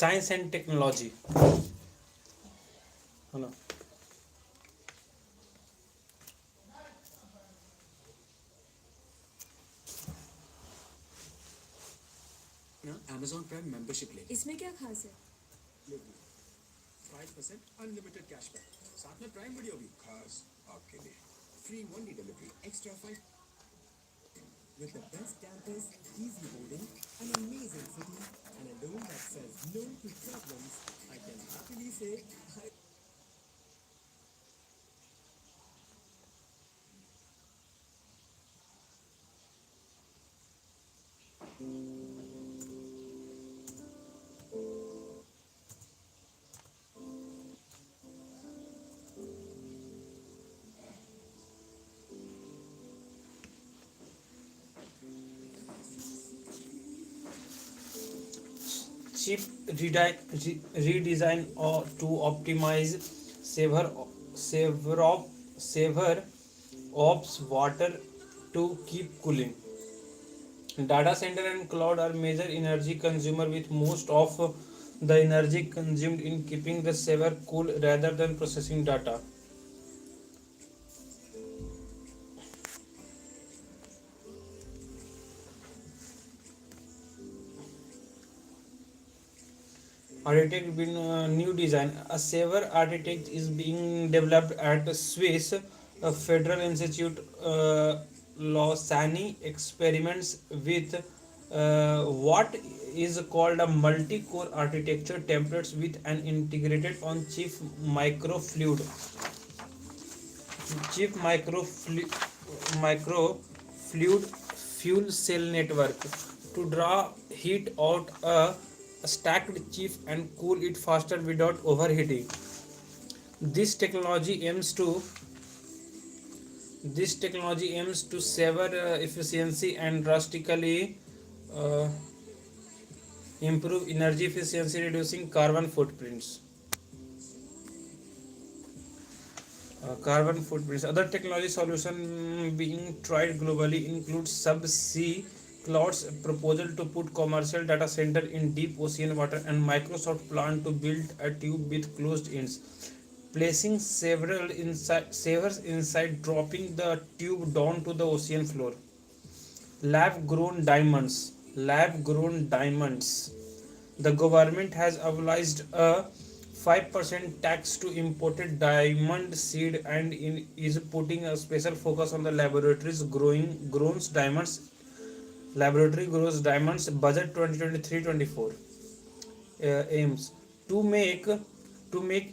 Science and technology, है ना। Amazon Prime membership ले, इसमें क्या खास है? 5% unlimited cashback, साथ में प्राइम वीडियो भी खास आपके लिए, free one day delivery, extra 5 with the best campus, easy boarding, an amazing city, and a loan that says no to problems. I can happily say I chip redesign or to optimize saver saver of water to keep cooling. Data center and cloud are major energy consumer with most of the energy consumed in keeping the server cool rather than processing data. Architect been new design. A server architect is being developed at Swiss Federal Institute Lausanne. Experiments with what is called a multi-core architecture templates with an integrated on-chip microfluid chip microfluid fuel cell network to draw heat out a stacked chip and cool it faster without overheating. This technology aims to sever efficiency and drastically uh, improve energy efficiency, reducing carbon footprints. Carbon footprints. Other technology solution being tried globally includes subsea clouds, proposal to put commercial data center in deep ocean water, and Microsoft plan to build a tube with closed ends, placing several savers inside, dropping the tube down to the ocean floor. Lab grown diamonds. Lab grown diamonds. The government has abolished a 5% tax to imported diamond seed and is putting a special focus on the laboratories grows diamonds. Laboratory grows diamonds. Budget 2023-24 aims to make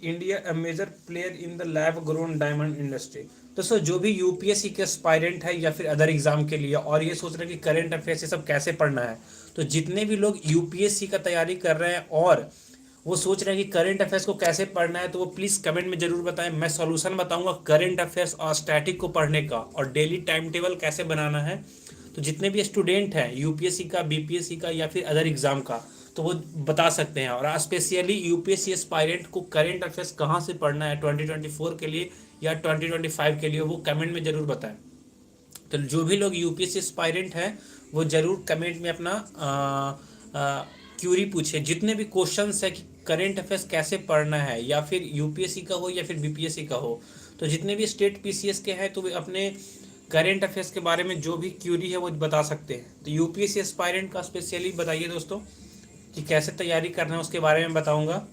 India a major player in the lab grown diamond industry. दोस्तों जो भी UPSC के aspirant है या फिर other exam के लिए और ये सोच रहे हैं कि करंट अफेयर्स ये सब कैसे पढ़ना है, तो जितने भी लोग यूपीएससी का तैयारी कर रहे हैं और वो सोच रहे हैं कि करंट अफेयर्स को कैसे पढ़ना है, तो वो प्लीज़ कमेंट में जरूर बताएं. मैं सॉल्यूशन बताऊंगा करंट अफेयर्स और स्टैटिक को पढ़ने का और डेली टाइम टेबल कैसे बनाना है. तो जितने भी स्टूडेंट हैं यूपीएससी का, बीपीएससी का या फिर अदर एग्जाम का, तो वो बता सकते हैं. और स्पेशली यूपीएससी एस्पायरेंट को करंट अफेयर्स कहाँ से पढ़ना है 2024 के लिए या 2025 के लिए, वो कमेंट में ज़रूर बताएं. तो जो भी लोग यूपीएससी एस्पायरेंट हैं वो ज़रूर कमेंट में अपना क्यूरी पूछे. जितने भी क्वेश्चंस है कि करंट अफेयर्स कैसे पढ़ना है, या फिर यूपीएससी का हो या फिर बीपीएससी का हो, तो जितने भी स्टेट पीसीएस के हैं तो वे अपने करंट अफेयर्स के बारे में जो भी क्यूरी है वो बता सकते हैं. तो यूपीएससी एस्पायरेंट का स्पेशली बताइए दोस्तों कि कैसे तैयारी करना है, उसके बारे में बताऊंगा.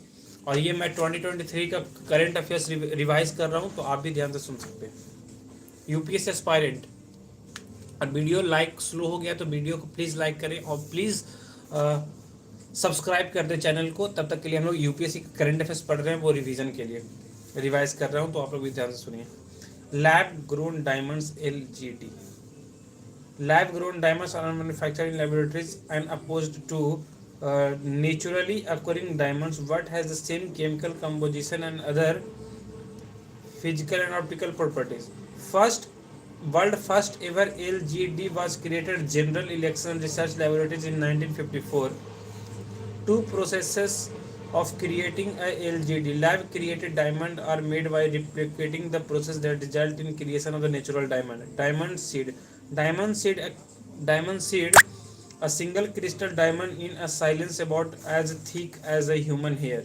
और ये मैं 2023 का करंट अफेयर्स रिवाइज कर रहा हूँ, तो आप भी ध्यान से सुन सकते हैं. UPSC aspirant. और वीडियो लाइक स्लो हो गया तो वीडियो को प्लीज़ लाइक करें और प्लीज़ सब्सक्राइब कर दें चैनल को. तब तक के लिए हम लोग यूपीएससी करंट अफेयर्स पढ़ रहे हैं, वो रिवीजन के लिए रिवाइज कर रहा हूँ, तो आप लोग भी ध्यान से सुनिए. Lab grown diamonds LGD. Lab grown diamonds are manufactured in laboratories and opposed to naturally occurring diamonds what has the same chemical composition and other physical and optical properties. World first ever LGD was created General Election Research Laboratories in 1954. Two processes of creating a LGD. Lab created diamond are made by replicating the process that result in creation of the natural diamond. Diamond seed A single crystal diamond in a silence about as thick as a human hair.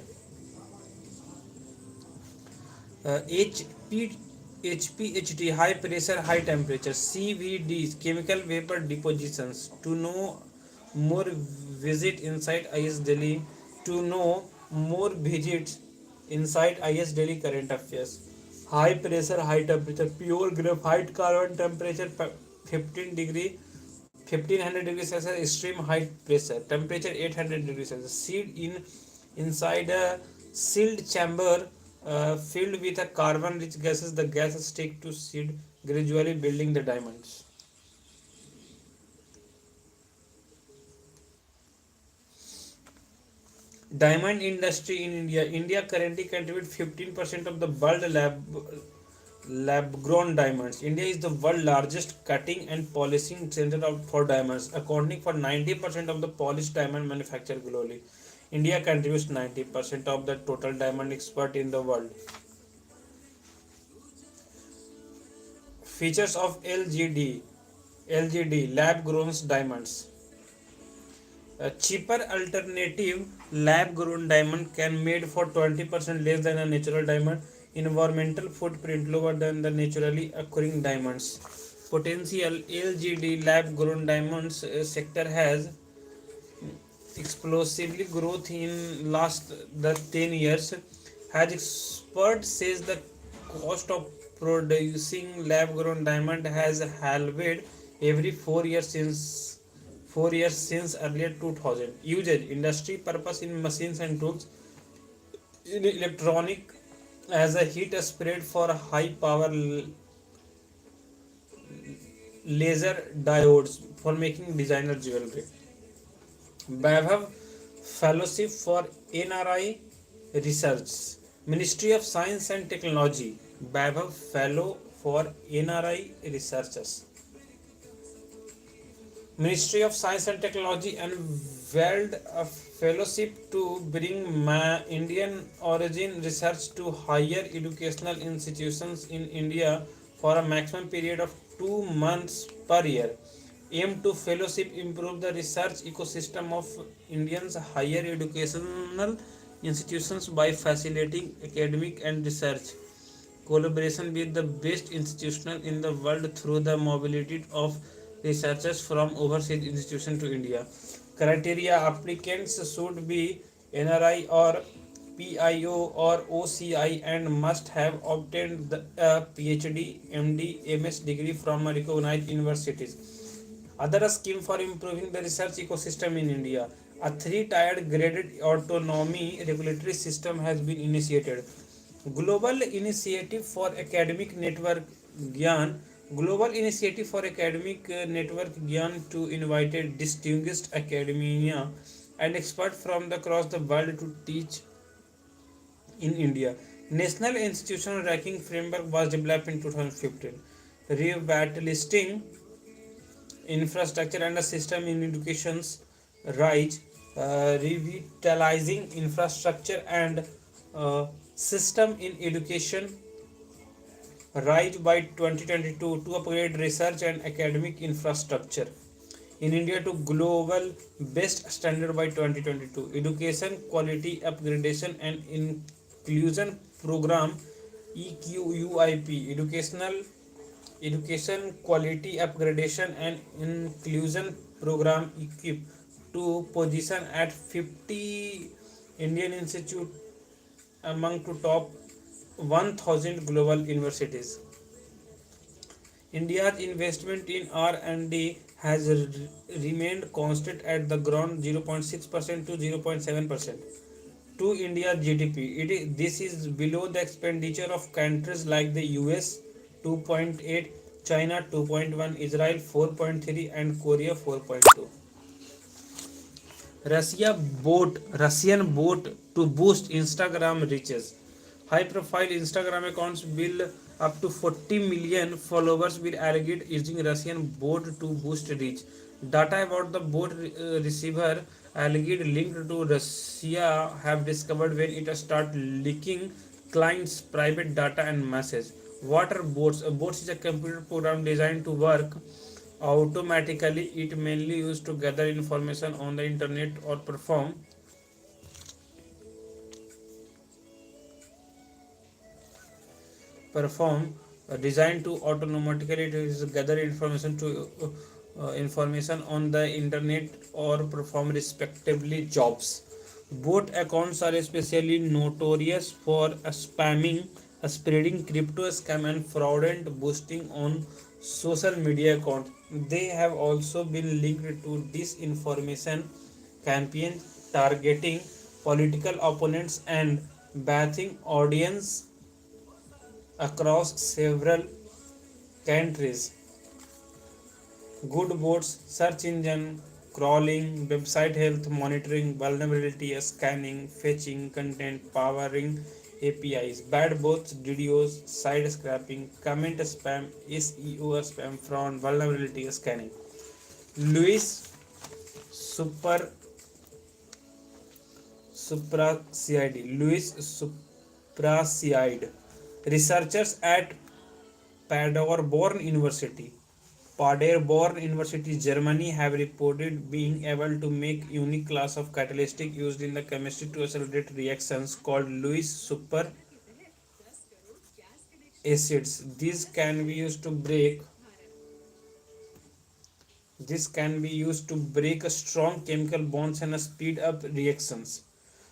HP, HPHD, high pressure, high temperature. CVD, chemical vapor depositions. To know more, visit inside IS Delhi. To know more, visits inside IS Delhi current affairs. High pressure, high temperature. Pure graphite carbon temperature 15 degree 1500 degrees Celsius. Extreme high pressure temperature 800 degrees Celsius. Seed in inside a sealed chamber filled with a carbon rich gases. The gases stick to seed, gradually building the diamonds. Diamond industry in India. India currently contributes 15% of the world lab grown diamonds. India is the world's largest cutting and polishing center for diamonds, accounting for 90% of the polished diamond manufactured globally. India contributes 90% of the total diamond export in the world. Features of LGD lab grown diamonds. A cheaper alternative lab grown diamond can made for 20% less than a natural diamond. Environmental footprint lower than the naturally occurring diamonds. Potential LGD lab grown diamonds sector has explosively growth in last the 10 years. As expert says, the cost of producing lab grown diamond has halved every 4 years since earlier 2000. Usage industry purpose in machines and tools, in electronic as a heat spread for high power laser diodes for making designer jewelry. Vaibhav Fellowship for NRI Research. Ministry of Science and Technology. Vaibhav Fellow for NRI Researchers. Ministry of Science and Technology unveiled a fellowship to bring Indian origin research to higher educational institutions in India for a maximum period of 2 months per year. Aim to fellowship improve the research ecosystem of Indians higher educational institutions by facilitating academic and research collaboration with the best institutions in the world through the mobility of researchers from overseas institutions to India. Criteria applicants should be NRI or PIO or OCI and must have obtained a PhD, MD, MS degree from a recognized universities. Other scheme for improving the research ecosystem in India. A three-tiered graded autonomy regulatory system has been initiated. Global Initiative for Academic Network Gyan. Global Initiative for Academic Network Gyan to invited distinguished academia and experts from across the world to teach in India. National Institutional Ranking Framework was developed in 2015. Revitalizing infrastructure and a system in education's rise, revitalizing infrastructure and system in education rise by 2022 to upgrade research and academic infrastructure in India to global best standard by 2022. Education quality upgradation and inclusion program EQUIP education quality upgradation and inclusion program equip to position at 50 Indian institute among to top 1000 global universities. India's investment in R&D has remained constant at the ground 0.6% to 0.7% to India's GDP. This is below the expenditure of countries like the US 2.8, China 2.1, Israel 4.3 and Korea 4.2. Russian bought to boost Instagram reaches. High-profile Instagram accounts build up to 40 million followers with alleged using Russian bot to boost reach. Data about the bot receiver alleged linked to Russia have discovered when it start leaking clients' private data and message. What are bots? Bots is a computer program designed to work Automatically, it mainly used to gather information on the internet or perform designed to automatically gather information to information on the internet or perform respectively jobs. Bot accounts are especially notorious for spamming, spreading crypto scam and fraudulent boosting on social media accounts. They have also been linked to disinformation campaigns targeting political opponents and bathing audience across several countries. Good bots, search engine crawling, website health monitoring, vulnerability scanning, fetching content, powering APIs. Bad bots, DDoS, side scraping, comment spam, SEO spam, fraud, vulnerability scanning. Louis Super Supraciide. Louis Supraciide. Researchers at Paderborn University, Germany have reported being able to make unique class of catalytic used in the chemistry to accelerate reactions called Lewis super acids. This can be used to break a strong chemical bonds and speed up reactions.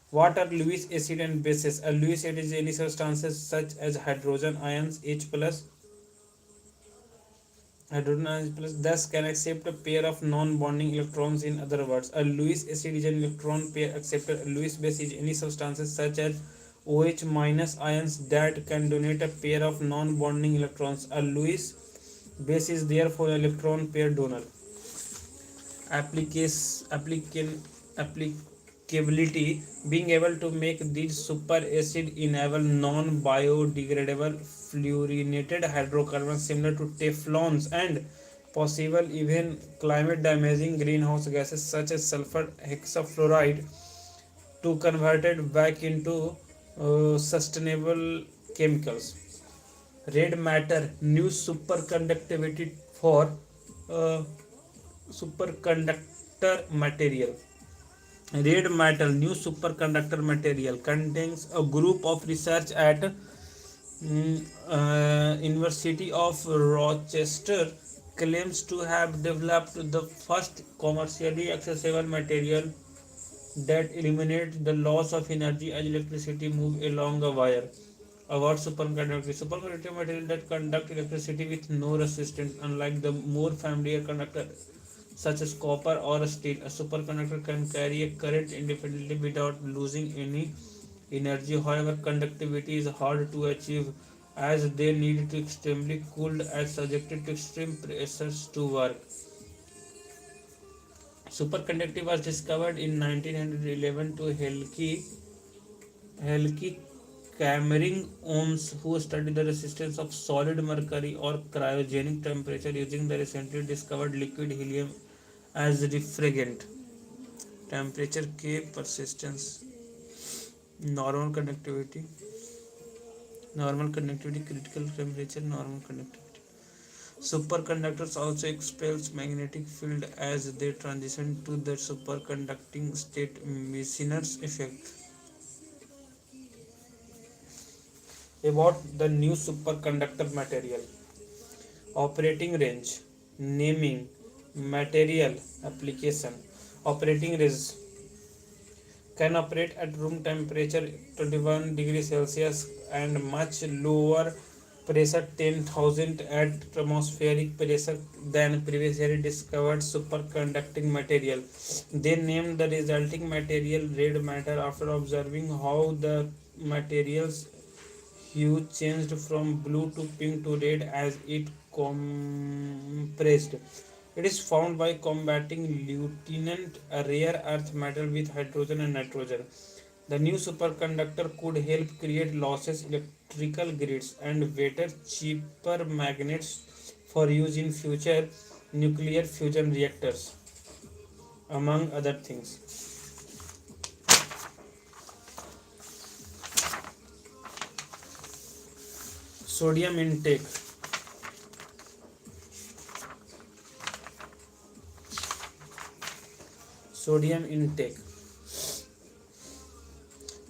What are Lewis acid and bases? A Lewis acid is any substances such as hydrogen ions H plus hydrogen plus thus can accept a pair of non-bonding electrons. In other words, a Lewis acid is an electron pair acceptor. A Lewis base is any substances such as OH minus ions that can donate a pair of non-bonding electrons. A Lewis base is therefore an electron pair donor. Applicability: being able to make these super acid enable non-biodegradable fluorinated hydrocarbons similar to Teflons and possible even climate damaging greenhouse gases such as sulfur hexafluoride to converted back into sustainable chemicals. Red matter, new superconductivity for uh, superconductor material. Red metal, new superconductor material, contains a group of research at University of Rochester claims to have developed the first commercially accessible material that eliminates the loss of energy as electricity moves along a wire. About superconductivity. Superconducting material that conduct electricity with no resistance, unlike the more familiar conductor such as copper or steel. A superconductor can carry a current independently without losing any energy. However, conductivity is hard to achieve as they need to extremely cooled and subjected to extreme pressures to work. Superconductivity was discovered in 1911 to Helke Cammering Ohms, who studied the resistance of solid mercury or cryogenic temperature using the recently discovered liquid helium as refrigerant. Temperature K persistence, normal conductivity, critical temperature, normal conductivity. Superconductors also expels magnetic field as they transition to the superconducting state. Meissner's effect. About the new superconductor material. Operating range, naming, material application. Operating range can operate at room temperature 21 degrees Celsius and much lower pressure 10,000 at atmospheric pressure than previously discovered superconducting material. They named the resulting material red matter after observing how the material's hue changed from blue to pink to red as it compressed. It is found by combating lieutenant, a rare earth metal with hydrogen and nitrogen. The new superconductor could help create lossless electrical grids and better, cheaper magnets for use in future nuclear fusion reactors, among other things. Sodium intake. Sodium intake.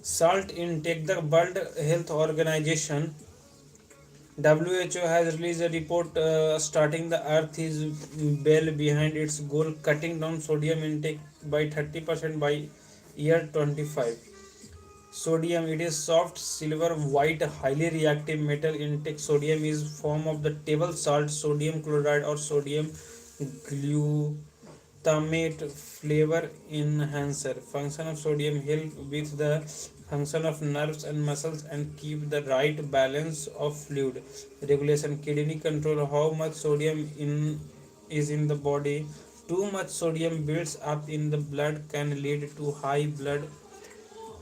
Salt intake. The World Health Organization WHO has released a report stating the Earth is well behind its goal, cutting down sodium intake by 30% by year 25. Sodium, it is soft silver white highly reactive metal. Intake. Sodium is form of the table salt, sodium chloride or sodium glutamate, flavor enhancer. Function of sodium: help with the function of nerves and muscles and keep the right balance of fluid regulation. Kidney control. How much sodium in is in the body? Too much sodium builds up in the blood can lead to high blood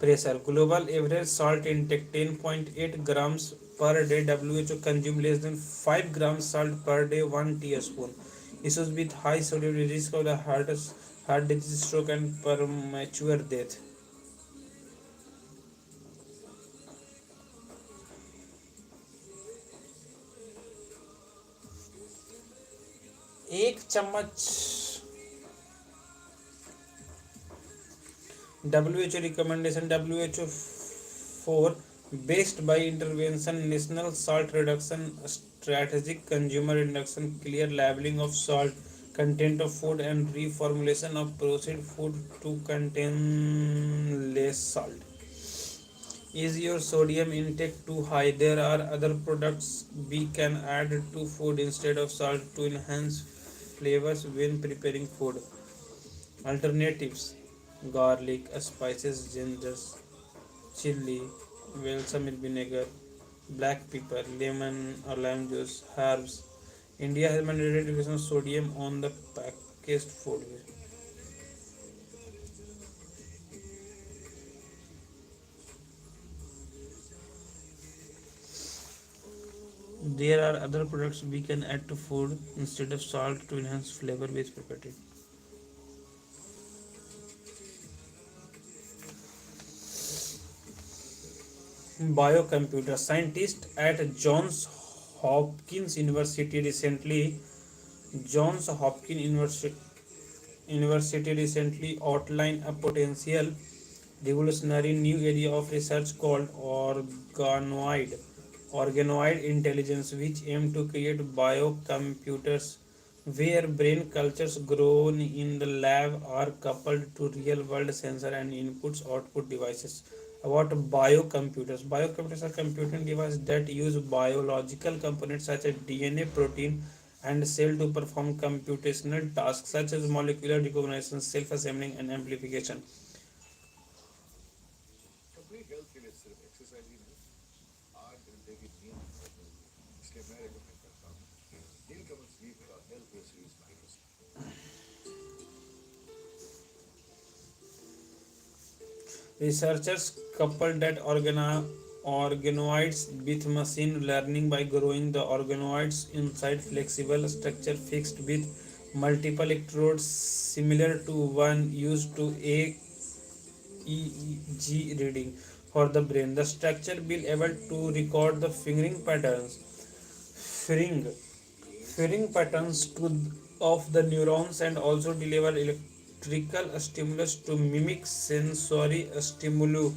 pressure. Global average salt intake 10.8 grams per day. WHO consume less than 5 grams salt per day, 1 teaspoon. Issues with high sodium: risk of the heart disease, stroke, and premature death. एक चम्मच WHO recommendation. WHO for based by intervention, national salt reduction strategic, consumer induction, clear labeling of salt content of food and reformulation of processed food to contain less salt. Is your sodium intake too high? There are other products we can add to food instead of salt to enhance flavors when preparing food. Alternatives: garlic, spices, ginger, chili, balsamic vinegar, black pepper, lemon or lime juice, herbs. India has mandatory education of sodium on the packaged food. There are other products we can add to food instead of salt to enhance flavor with prepared. Biocomputer. Scientists at Hopkins University recently Johns Hopkins University recently outlined a potential revolutionary new area of research called organoid intelligence, which aim to create biocomputers where brain cultures grown in the lab are coupled to real world sensor and inputs output devices. About biocomputers are computing devices that use biological components such as DNA, protein, and cell to perform computational tasks such as molecular recognition, self-assembling, and amplification. Researchers coupled that organoids with machine learning by growing the organoids inside flexible structure fixed with multiple electrodes similar to one used to EEG reading for the brain. The structure will able to record the fingering patterns of the neurons and also deliver electrical stimulus to mimic sensory stimuli.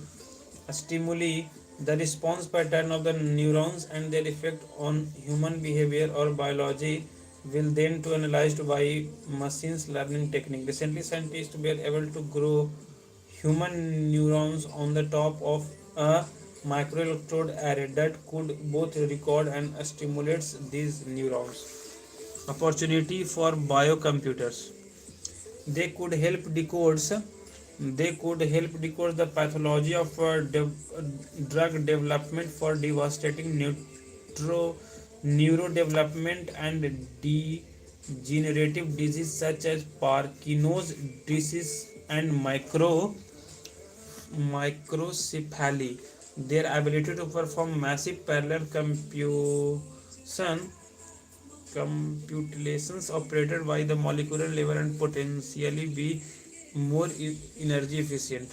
The response pattern of the neurons and their effect on human behavior or biology will then to analyzed by machines learning technique. Recently, scientists were able to grow human neurons on the top of a microelectrode array that could both record and stimulate these neurons. Opportunity for biocomputers. They could help decodes. They could help decode the pathology of drug development for devastating neurodevelopment and degenerative disease such as Parkinson's disease and microcephaly. Their ability to perform massive parallel computations operated by the molecular level and potentially be more energy efficient.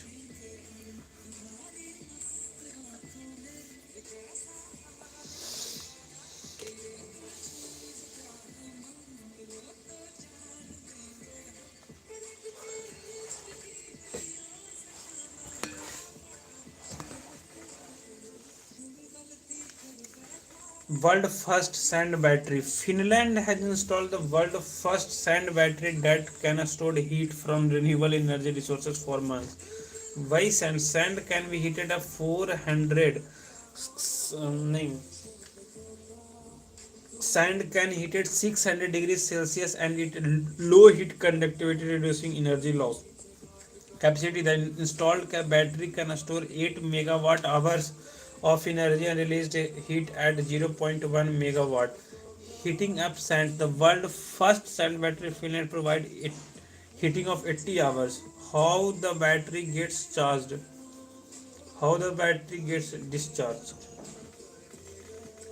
World first sand battery. Finland has installed the world first sand battery that can store heat from renewable energy resources for months. Why sand? Sand can be heated up 400. No, sand can heat at 600 degrees Celsius and it low heat conductivity, reducing energy loss. Capacity: the installed battery can store 8 megawatt hours of energy and released heat at zero point 0.1 megawatt. Heating up sand: the world first sand battery Finland provide it heating of 80 hours. How the battery gets charged? How the battery gets discharged?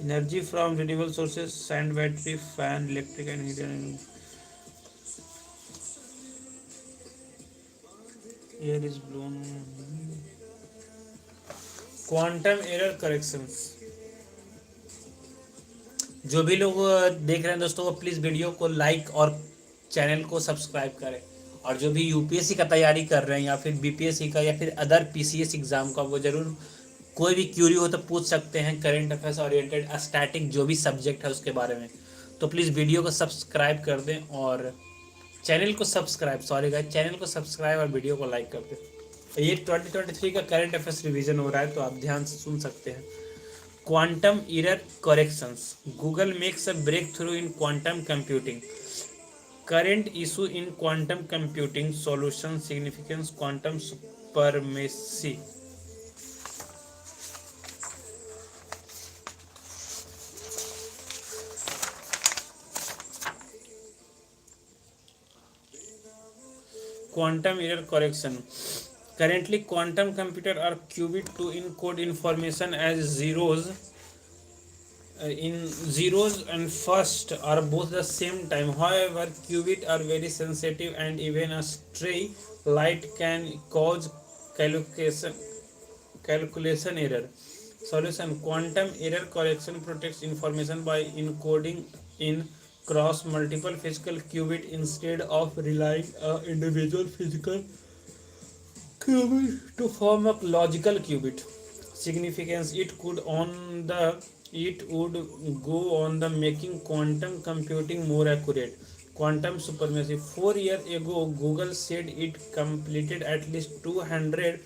Energy from renewable sources: sand battery, fan, electric and heat. Air is blown. Quantum error corrections. जो भी लोग देख रहे हैं दोस्तों, वो please video को like और चैनल को सब्सक्राइब करें. और जो भी यूपीएससी का तैयारी कर रहे हैं या फिर बीपीएससी का या फिर अदर पीसीएस एग्ज़ाम का, वो ज़रूर कोई भी क्यूरी हो तो पूछ सकते हैं. करेंट अफेयर्स ओरिएंटेड स्टैटिक जो भी सब्जेक्ट है उसके बारे में. तो प्लीज़ वीडियो को सब्सक्राइब कर दें और चैनल को सब्सक्राइब, सॉरी गाइस, चैनल को सब्सक्राइब और वीडियो को लाइक कर दें. ये 2023 का करंट अफेयर्स रिवीजन हो रहा है, तो आप ध्यान से सुन सकते हैं. Quantum error corrections. Google makes a breakthrough in quantum computing. Current issue in quantum computing solution significance quantum supremacy. Quantum error correction. Currently, quantum computers are qubit to encode information as zeros in zeros and first are both the same time. However, qubits are very sensitive and even a stray light can cause calculation error. Solution: quantum error correction protects information by encoding in cross multiple physical qubits instead of relying on individual physical qubit to form a logical qubit. Significance: it would go on the making quantum computing more accurate. Quantum supremacy. 4 years ago, Google said it completed at least 200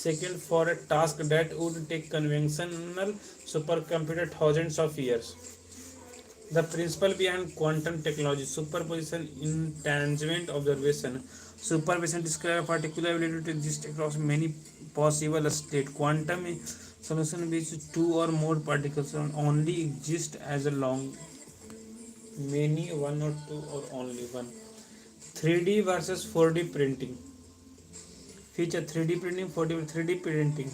seconds for a task that would take conventional supercomputer thousands of years. The principle behind quantum technology: superposition, intangible observation. Superposition describes a particular ability to exist across many possible states. Quantum solution which two or more particles only exist as a long many, one or two or only one. 3D versus 4D printing. Feature: 3D printing, 4D 3D printing.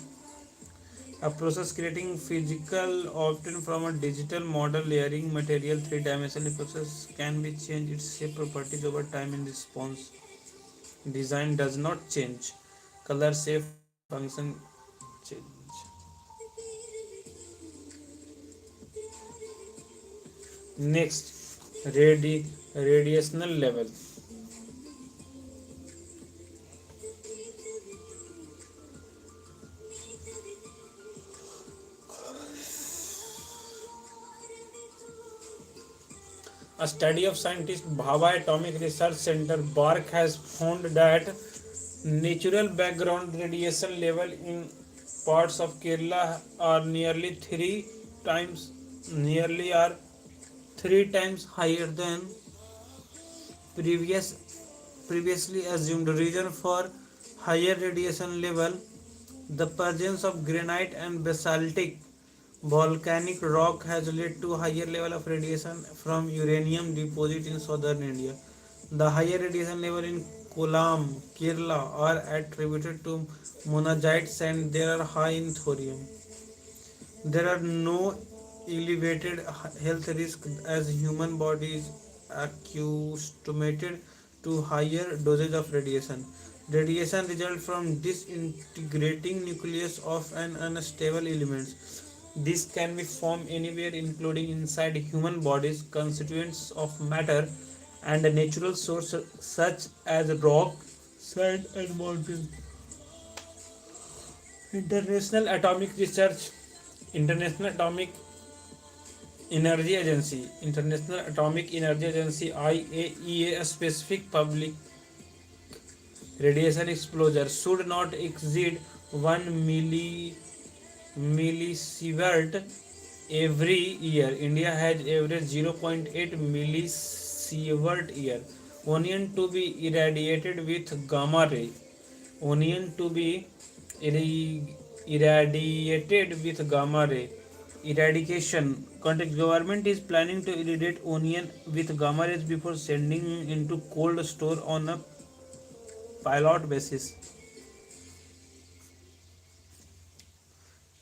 A process creating physical object from a digital model. Layering material three-dimensional process can be changed its shape properties over time in response. Design does not change. Color, shape, function change. Next, radiational level. A study of scientist Bhabha Atomic Research Center (BARC) has found that natural background radiation level in parts of Kerala are nearly are 3 times higher than previous previously assumed. Reason for higher radiation level: the presence of granite and basaltic volcanic rock has led to higher level of radiation from uranium deposit in southern India. The higher radiation level in Kollam, Kerala are attributed to monazite sand. They are high in thorium. There are no elevated health risks as human body is accustomed to higher dosage of radiation. Radiation results from disintegrating nucleus of an unstable element. This can be formed anywhere, including inside human bodies. Constituents of matter and natural sources such as rock, sand, and mountains. International Atomic Research International Atomic Energy Agency, International Atomic Energy Agency IAEA, a specific public radiation exposure should not exceed 1 millisievert every year. India has average 0.8 millisievert year. Onion to be irradiated with gamma ray. Onion to be irradiated with gamma ray. Eradication. Context: government is planning to irradiate onion with gamma rays before sending into cold store on a pilot basis.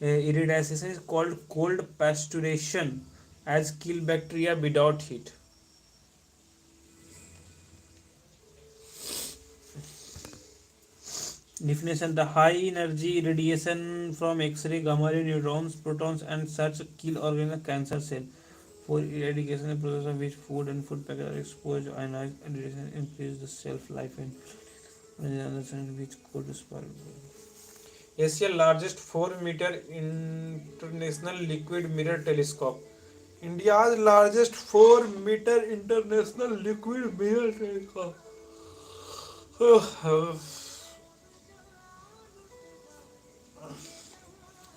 Irradiation is called cold pasteurization as kill bacteria without heat. Definition: the high energy radiation from X-ray, gamma ray, neutrons, protons, and such kill organ cancer cell. For eradication, a process of which food and food packets are exposed to ionized radiation increase the shelf life and understand which could spark. Asia's largest 4-meter international liquid mirror telescope. India's largest 4-meter international liquid mirror telescope.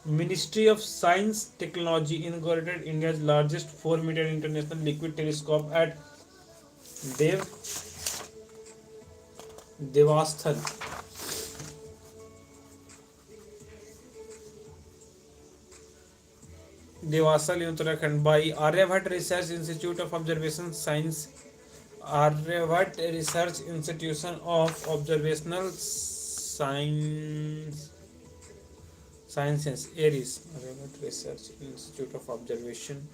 Ministry of Science Technology inaugurated India's largest 4-meter international liquid telescope at Dev Devasthal. Devasal in Uttarakhand by Aryabhat Research Institute of Observation Science. Aryabhat Research Institution of Observational Sciences, ARIS. Aryabhat Research Institute of Observation.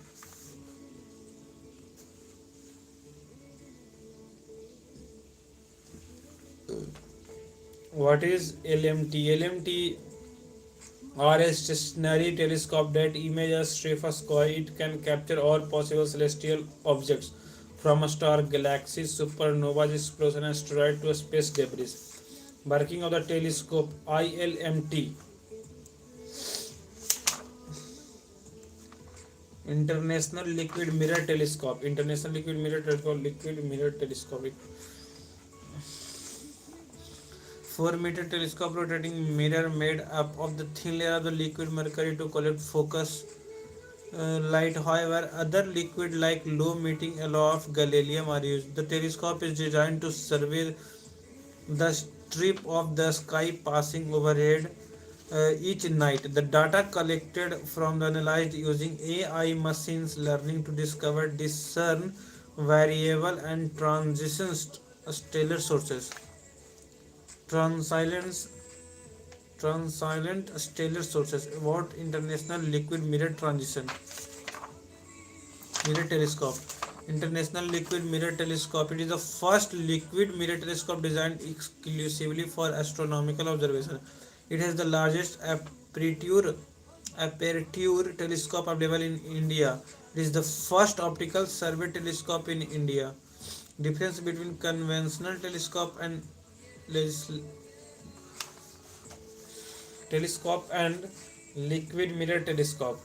What is LMT? LMT are a stationary telescope that images straight sky. It can capture all possible celestial objects, from a star, galaxies, supernovas, explosion, asteroid to space debris. Working of the telescope: ILMT. International Liquid Mirror Telescope. International Liquid Mirror Telescope. Liquid Mirror Telescope. 4-meter telescope rotating mirror made up of the thin layer of the liquid mercury to collect focus light. However, other liquid like low emitting alloy of gallium are used. The telescope is designed to survey the strip of the sky passing overhead each night. The data collected from the analyzed using AI machines learning to discover, discern variable and transitions stellar sources. Transilent stellar sources. About International Liquid Mirror Transition Mirror Telescope. International Liquid Mirror Telescope. It is the first liquid mirror telescope designed exclusively for astronomical observation. It has the largest aperture telescope available in India. It is the first optical survey telescope in India. Difference between conventional telescope and liquid mirror telescope.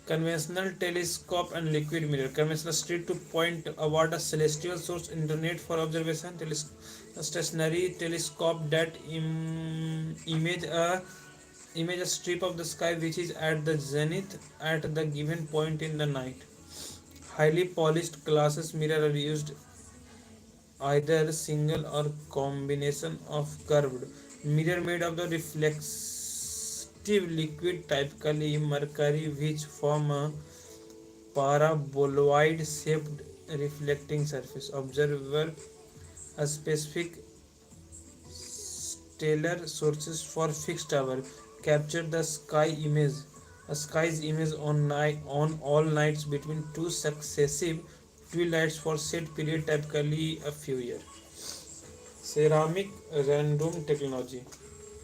Conventional telescope and liquid mirror. Conventional straight to point award a celestial source internet for observation. Stationary telescope that image a strip of the sky which is at the zenith at the given point in the night. Highly polished glasses mirror are used, either single or combination of curved mirror made of the reflective liquid, typically mercury, which form a paraboloid shaped reflecting surface. Observer a specific stellar sources for fixed hour capture the sky's image on all nights between two successive twilights for set period, typically a few years. Ceramic random technology.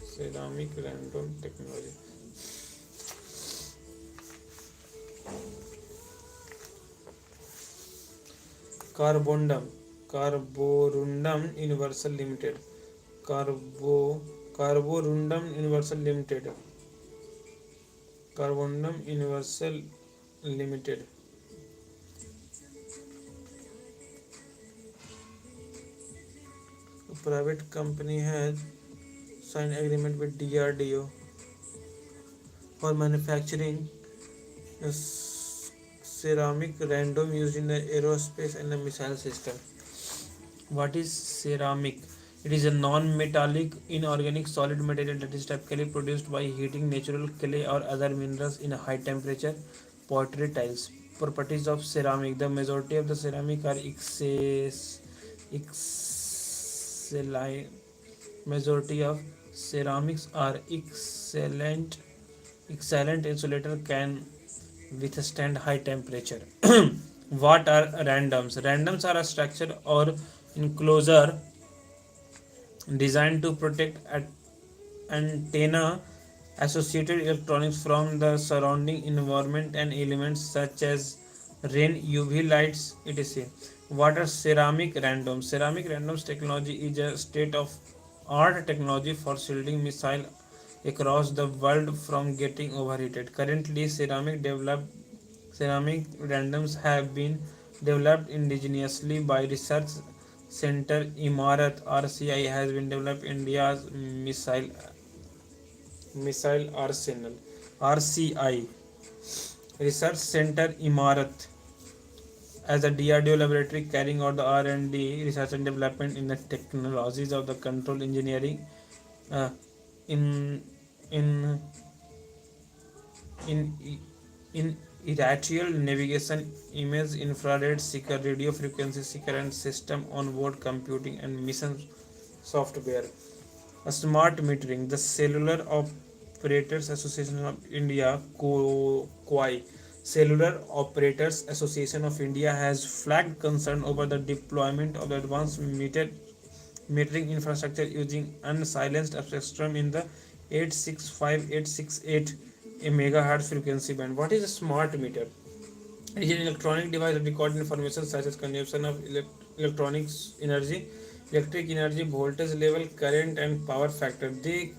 Ceramic random technology. Carborundum Universal Limited. Carborundum Universal Limited. Carborundum Universal Limited. A private company has signed agreement with DRDO for manufacturing a ceramic random used in the aerospace and the missile system. What is ceramic? It is a non-metallic inorganic solid material that is typically produced by heating natural clay or other minerals in a high temperature pottery tiles. Properties of ceramic. The majority of the ceramic are excellent. Majority of ceramics are excellent insulator, can withstand high temperature. What are randoms? Randoms are a structure or enclosure designed to protect antenna associated electronics from the surrounding environment and elements such as rain, UV lights, etc. What are ceramic randoms? Ceramic randoms technology is a state of art technology for shielding missile across the world from getting overheated. Currently, ceramic randoms have been developed indigenously by research center Imarat RCI has been developed India's missile arsenal. RCI Research Center Imarat as a DRDO laboratory carrying out the R&D research and development in the technologies of the control engineering uh, in in in in inertial navigation, image, infrared seeker, radio frequency seeker, and system on-board computing and mission software. A smart metering. The Cellular Operators Association of India (COI) Cellular Operators Association of India has flagged concern over the deployment of the advanced metering infrastructure using unsilenced spectrum in the 865-868 megahertz frequency band. What is a smart meter? It is an electronic device that records information such as consumption of electronics energy, electric energy, voltage level, current, and power factor. They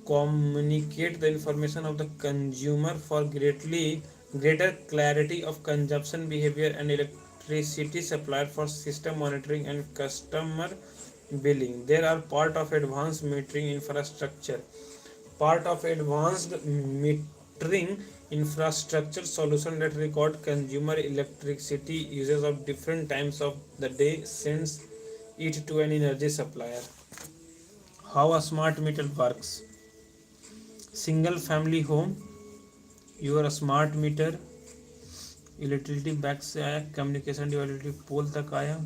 communicate the information of the consumer for greater clarity of consumption behavior and electricity supply for system monitoring and customer billing. They are part of advanced metering infrastructure solution that record consumer electricity uses of different times of the day, sends it to an energy supplier. How a smart meter works. Single family home, your smart meter utility bag से आया, communication device pole तक आया.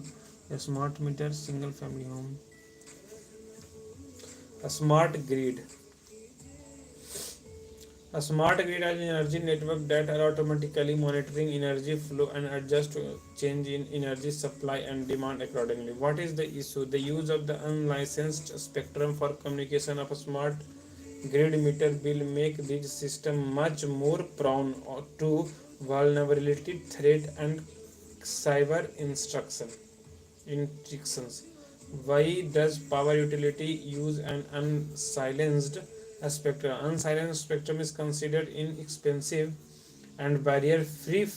Smart meter single family home. Smart grid. A smart grid is an energy network that are automatically monitoring energy flow and adjust to change in energy supply and demand accordingly. What is the issue? The use of the unlicensed spectrum for communication of a smart grid meter will make this system much more prone to vulnerability, threat, and cyber intrusions. Why does power utility use an unsilenced spectrum? Unsilenced spectrum is considered inexpensive and barrier-free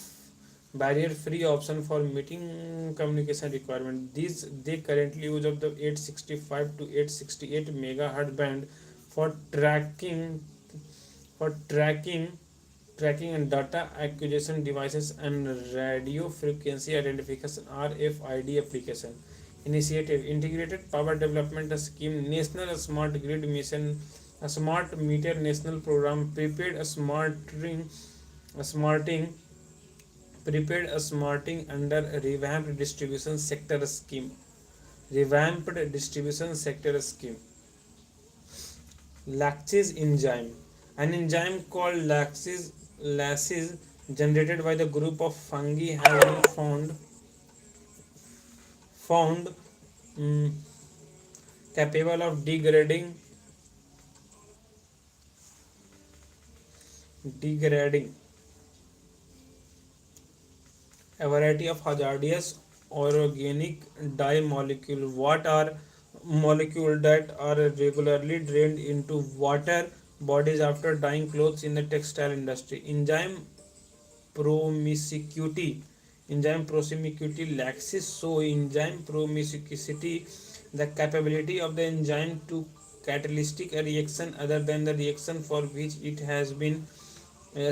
option for meeting communication requirement. They currently use of the 865 to 868 megahertz band for tracking and data acquisition devices and radio frequency identification RFID application. Initiative Integrated Power Development Scheme, National Smart Grid Mission, a Smart Meter National Program, prepared a smarting under Revamped Distribution Sector Scheme. Lactase enzyme. An enzyme called lactase generated by the group of fungi has been found capable of degrading a variety of hazardous organic dye molecules. What are molecules that are regularly drained into water bodies after dyeing clothes in the textile industry? Promiscuity, laxis. So enzyme promiscuity the capability of the enzyme to catalytic a reaction other than the reaction for which it has been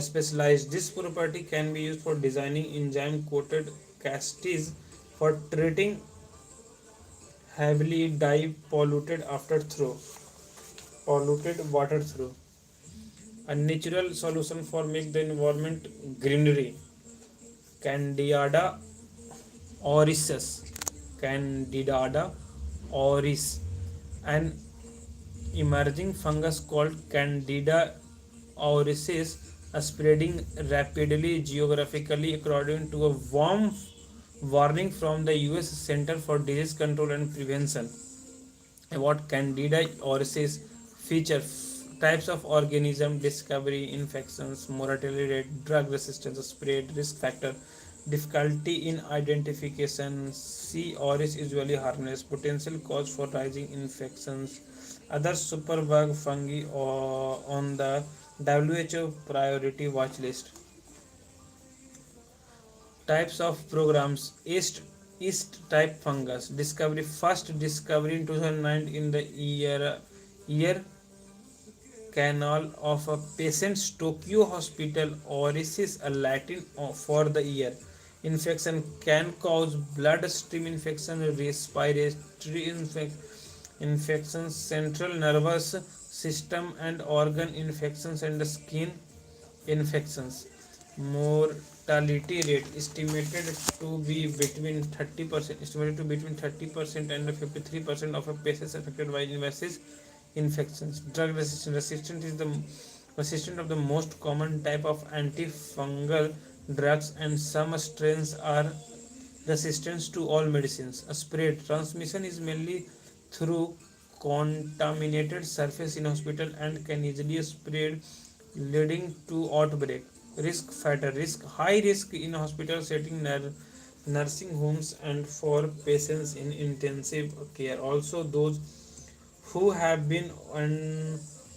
specialized. This property can be used for designing enzyme coated castes for treating heavily dye polluted water through. A natural solution for make the environment greenery. Candida oricis. Candida oris. An emerging fungus called Candida auris spreading rapidly geographically according to a warning from the US Center for Disease Control and Prevention about Candida auris feature types of organism discovery infections mortality rate drug resistance spread risk factor difficulty in identification C auris usually harmless potential cause for rising infections other superbug fungi on the WHO priority watch list. Types of programs East type fungus discovery first discovery in 2009 in the ear canal of a patient's Tokyo hospital oricis a Latin for the ear. Infection can cause bloodstream infection, respiratory infections, central nervous system and organ infections and skin infections. Mortality rate estimated to between 30% and 53% of a patients affected by invasive infections. Drug resistant is the resistant of the most common type of antifungal drugs and some strains are resistant to all medicines. A spread transmission is mainly through contaminated surface in hospital and can easily spread leading to outbreak. Risk factor risk high risk in hospital setting nursing homes and for patients in intensive care. Also those who have been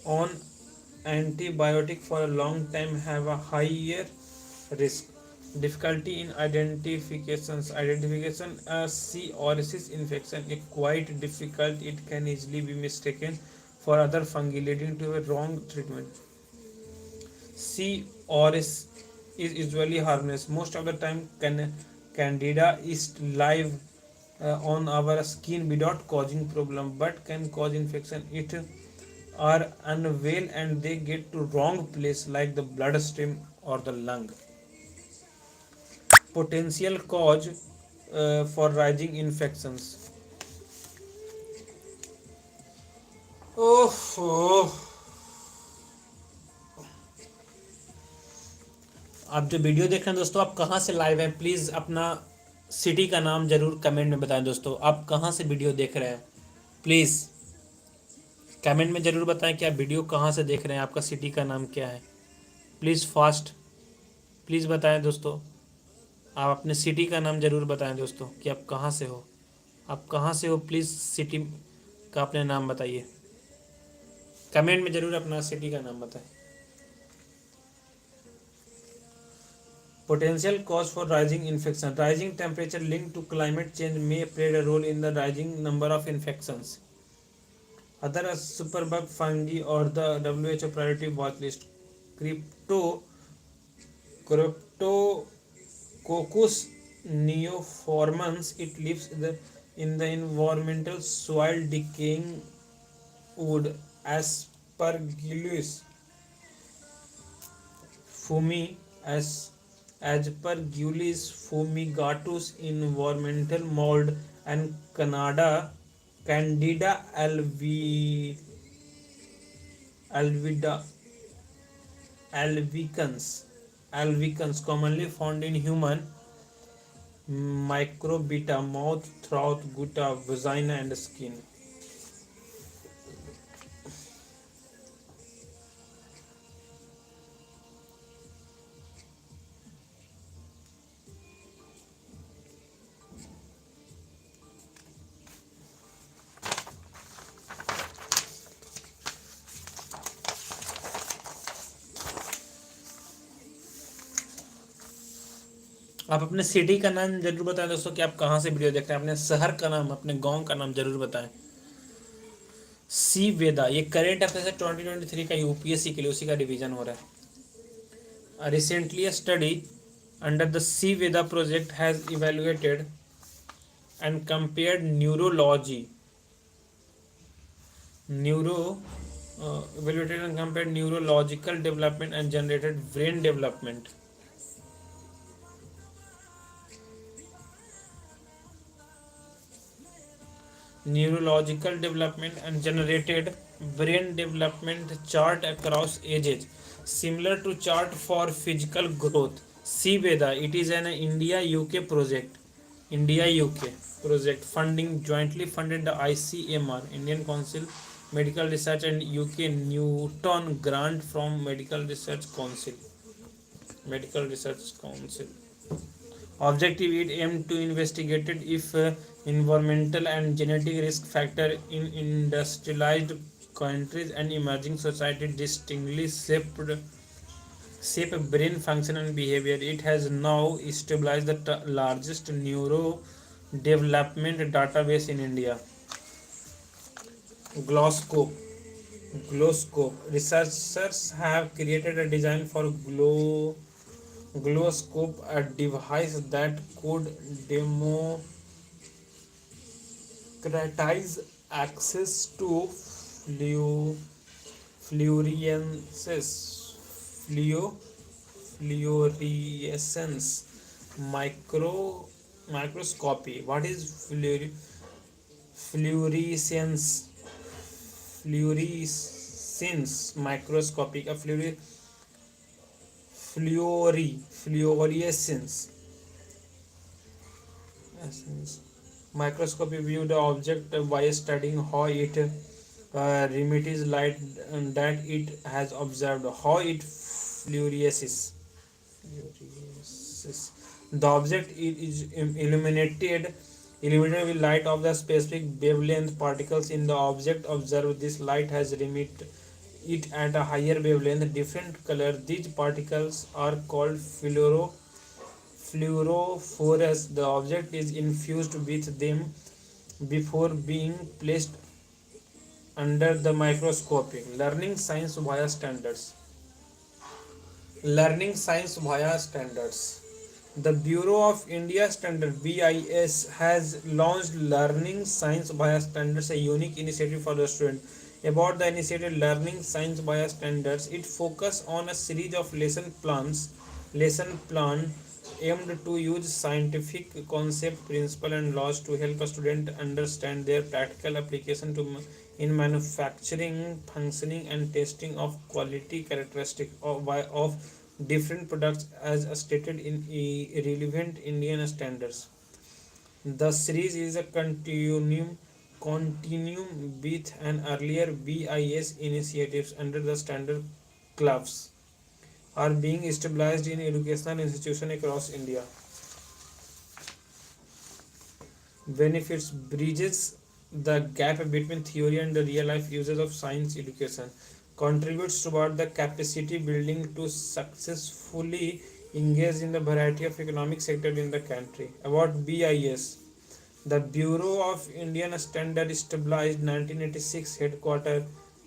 on antibiotic for a long time have a higher risk. Difficulty in identification C. auris infection is quite difficult. It can easily be mistaken for other fungi leading to a wrong treatment. C. auris is usually harmless. Most of the time Candida is live on our skin without causing problem but can cause infection. It are unwell and they get to wrong place like the bloodstream or the lung. Potential cause for rising infections. Oh, आप जो video देख रहे हैं दोस्तों आप कहाँ से live हैं प्लीज़ अपना सिटी का नाम ज़रूर कमेंट में बताएं दोस्तों आप कहाँ से वीडियो देख रहे हैं प्लीज़ कमेंट में ज़रूर बताएं कि आप वीडियो कहाँ से देख रहे हैं आपका सिटी का नाम क्या है प्लीज़ फास्ट प्लीज़ बताएं दोस्तों आप अपने सिटी का नाम ज़रूर बताएं दोस्तों कि आप कहाँ से हो प्लीज़ सिटी का अपने नाम बताइए कमेंट में ज़रूर अपना सिटी का नाम बताएं Potential cause for rising infection. Rising temperature linked to climate change may play a role in the rising number of infections. Other superbug fungi or the WHO priority watch list. Cryptococcus neoformans. It lives in the environmental soil decaying wood. Aspergillus fumi Aspergillus fumigatus environmental mold and Candida albicans commonly found in human microbiota mouth throat gutta vagina and skin. आप अपने city का नाम जरूर बताएं दोस्तों कि आप कहाँ से वीडियो देख रहे हैं, अपने शहर का नाम, अपने गांव का नाम जरूर बताएं। सी वेदा, ये करेंट अफेयर्स है 2023 का, यूपीएससी के लिए उसी का रिवीजन हो रहा है। Recently a study under the C Veda project has evaluated and compared evaluated and compared neurological development and generated brain development. Neurological development and generated brain development chart across ages, similar to chart for physical growth. CVEDA, it is an India UK project funding jointly funded the ICMR, Indian Council Medical Research, and UK Newton grant from Medical Research Council. Objective, it aimed to investigate if environmental and genetic risk factor in industrialized countries and emerging society distinctly shape brain function and behavior. It has now established the largest neuro development database in India. Gloscope. Researchers have created a design for Gloscope, a device that could democratize access to fluorescence fluorescence microscopy. What is fluorescence? Fluorescence microscopic, a fluorescence microscopy view the object by studying how it remits light that it has observed, how it fluoresces. The object is illuminated with light of the specific wavelength. Particles in the object observed this light has emitted it at a higher wavelength, different color. These particles are called fluorophores. The object is infused with them before being placed under the microscope. Learning science via standards. The Bureau of India Standard BIS has launched Learning Science via Standards, a unique initiative for the student. About the initiative Learning Science via Standards, it focuses on a series of lesson plan aimed to use scientific concept, principle, and laws to help a student understand their practical application in manufacturing, functioning, and testing of quality characteristics of different products as stated in relevant Indian standards. The series is a continuum with an earlier BIS initiatives under the standard clubs are being established in educational institutions across India. Benefits, bridges the gap between theory and the real life uses of science education, contributes toward the capacity building to successfully engage in the variety of economic sectors in the country. About BIS, the Bureau of Indian Standard established 1986, headquartered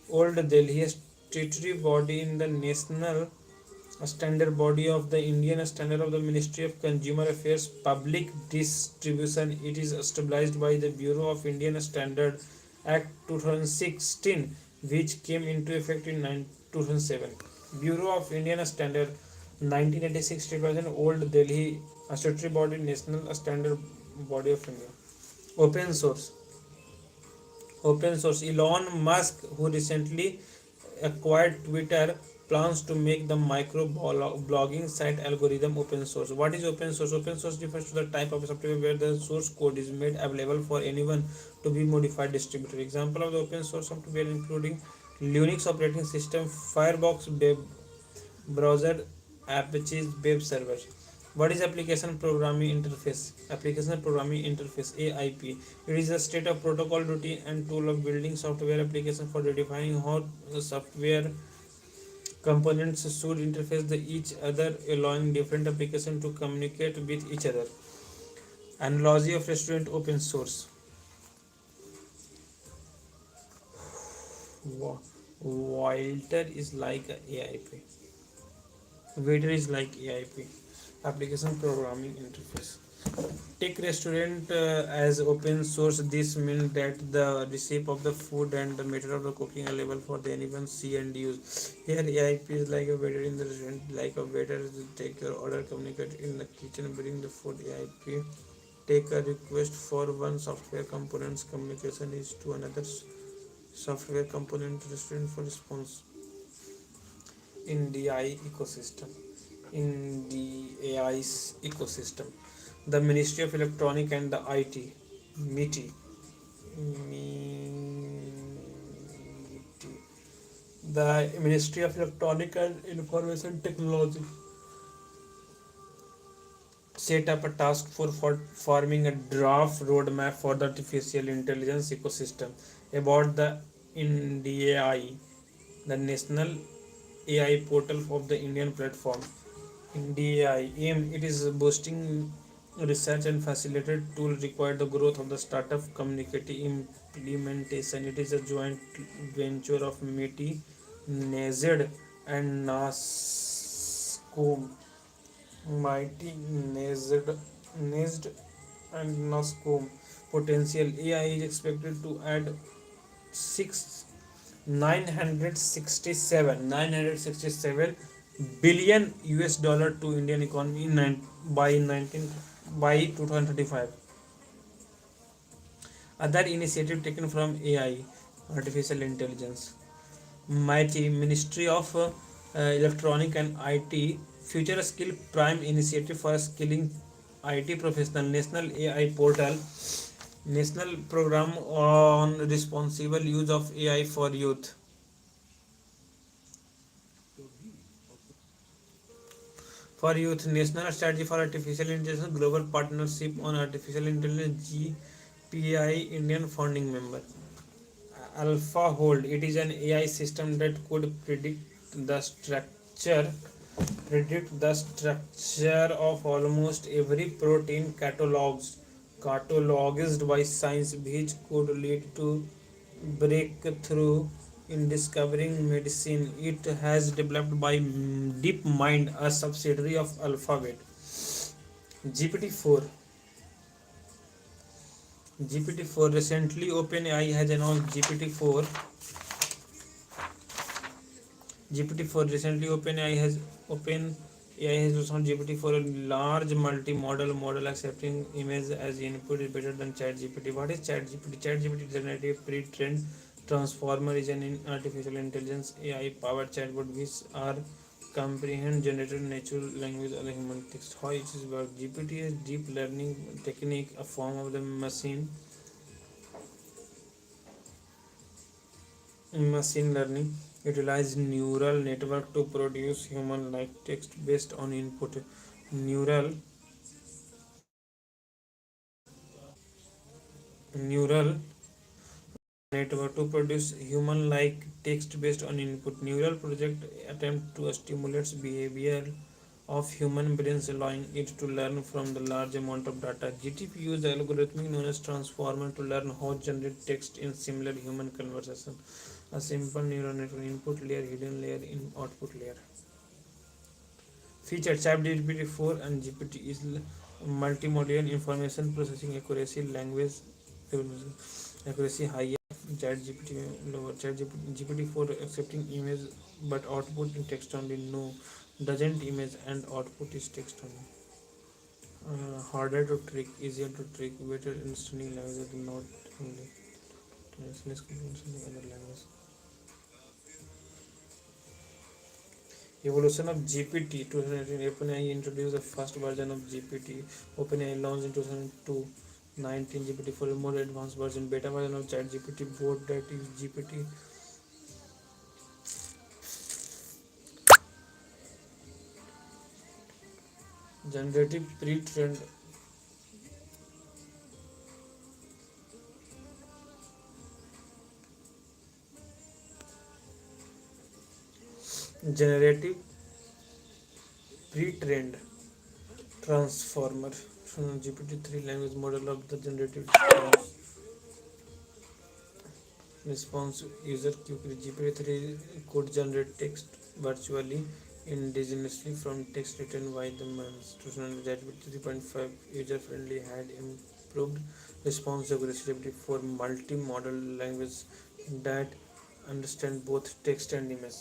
Old Delhi, a statutory body in the national standard body of the Indian Standard of the Ministry of Consumer Affairs Public Distribution. It is established by the Bureau of Indian Standard Act 2016, which came into effect in 2007. Bureau of Indian Standard 1986 established Old Delhi, a statutory body, national standard body of India. Open source. Elon Musk, who recently acquired Twitter, plans to make the micro blogging site algorithm open source. What is open source? Open source refers to the type of software where the source code is made available for anyone to be modified, distributed. Example of the open source software including Linux operating system, Firefox web browser, Apache web server. What is application programming interface? Application programming interface, AIP. It is a state of protocol, routine, and tool of building software application for defining how the software Components should interface with each other, allowing different applications to communicate with each other. Analogy of restaurant open source. Walter is like a AIP. Waiter is like AIP. Application programming interface. Take restaurant as open source. This means that the recipe of the food and the method of the cooking are available for the anyone see and use. Here AIP is like a waiter in the restaurant, like a waiter take your order, communicate in the kitchen, bring the food. AIP take a request for one software component's communication is to another software component restaurant for response. In the AI ecosystem. In the AI's ecosystem. The Ministry of Electronic and the IT, MITI, the Ministry of Electronic and Information Technology set up a task force for forming a draft roadmap for the artificial intelligence ecosystem about the NDAI, the National AI portal of the Indian platform. NDAI aim it is boosting research and facilitated tool require the growth of the startup community implementation. It is a joint venture of MITI, NASED and NASCOM. Mighty NASD and NASCOM. Potential AI is expected to add 6 967 billion US dollar to Indian economy by 19 by 2035. Other initiative taken from AI, artificial intelligence. MIT Ministry of Electronic and IT Future Skill Prime Initiative for Skilling IT Professional, National AI Portal, National Program on Responsible Use of AI for Youth. For Youth, National Strategy for Artificial Intelligence, Global Partnership on Artificial Intelligence, GPI, Indian founding member. AlphaFold, it is an AI system that could predict the structure of almost every protein cataloged by science, which could lead to breakthrough in discovering medicine. It has developed by DeepMind, a subsidiary of Alphabet. GPT-4. GPT-4 recently OpenAI has announced GPT-4 recently OpenAI has announced GPT-4, a large multimodal model accepting image as input is better than ChatGPT. What is ChatGPT? ChatGPT is a native pre-trained transformer is an artificial intelligence AI powered chatbot which are comprehend generated natural language or human text. How it is about GPT is deep learning technique, a form of the machine learning utilizes neural network to produce human like text based on input. Neural network to produce human like text based on input. Neural project attempt to stimulate behavior of human brains, allowing it to learn from the large amount of data. GTP use the algorithm known as transformer to learn how to generate text in similar human conversation. A simple neural network input layer, hidden layer in output layer. Feature ChatGPT 4 and GPT is multimodal information processing accuracy, language accuracy higher. ChatGPT lower. ChatGPT 4 accepting image but output in text only. No, doesn't image and output is text only. Harder to trick, easier to trick, better understanding language, not only less comprehension in other language. Evolution of GPT 2018. OpenAI introduced the first version of GPT. OpenAI launched in 2002. 19 GPT for a more advanced version. Beta version of ChatGPT board that is GPT. Generative pre-trained generative pre-trained transformer. GPT-3 language model of the generative response user quickly. GPT-3 could generate text virtually indigenously from text written by the humans. GPT 3.5 user friendly had improved response accuracy for multimodal language that understand both text and image.